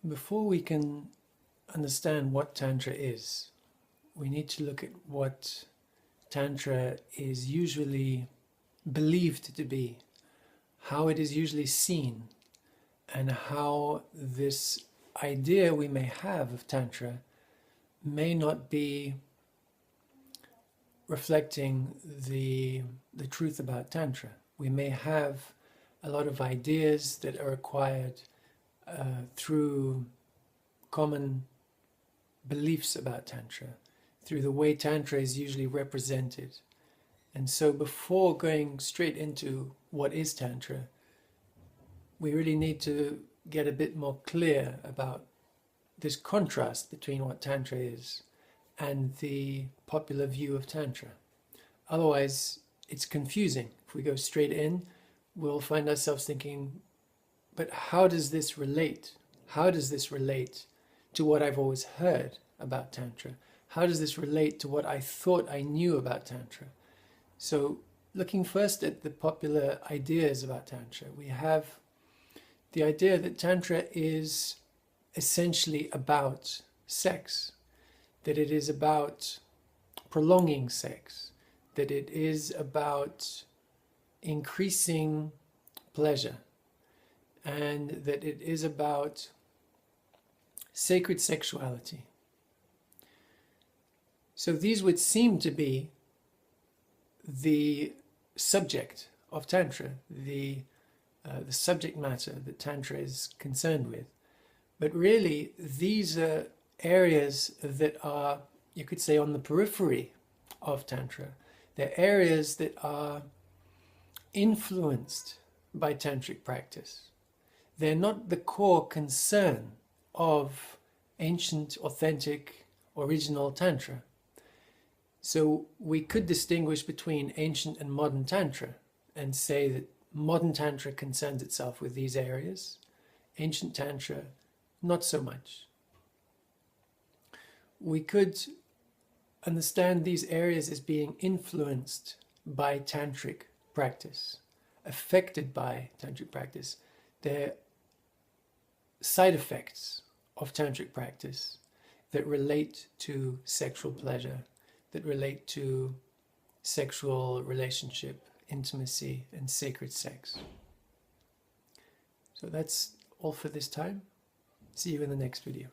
Before we can understand what Tantra is, we need to look at what Tantra is usually believed to be, how it is usually seen, and how this idea we may have of Tantra may not be reflecting the truth about Tantra. We may have a lot of ideas that are acquired through common beliefs about Tantra, through the way Tantra is usually represented. And so before going straight into what is Tantra, we really need to get a bit more clear about this contrast between what Tantra is and the popular view of Tantra. Otherwise, it's confusing. If we go straight in, we'll find ourselves thinking, but how does this relate? How does this relate to what I've always heard about Tantra? How does this relate to what I thought I knew about Tantra? So looking first at the popular ideas about Tantra, we have the idea that Tantra is essentially about sex, that it is about prolonging sex, that it is about increasing pleasure, and that it is about sacred sexuality. So these would seem to be the subject of Tantra, the subject matter that Tantra is concerned with. But really, these are areas that are, you could say, on the periphery of Tantra. They're areas that are influenced by Tantric practice. They're not the core concern of ancient, authentic, original Tantra. So we could distinguish between ancient and modern Tantra and say that modern Tantra concerns itself with these areas, ancient Tantra not so much. We could understand these areas as being influenced by Tantric practice, affected by Tantric practice. They're side effects of Tantric practice that relate to sexual pleasure, that relate to sexual relationship, intimacy, and sacred sex. So that's all for this time. See you in the next video.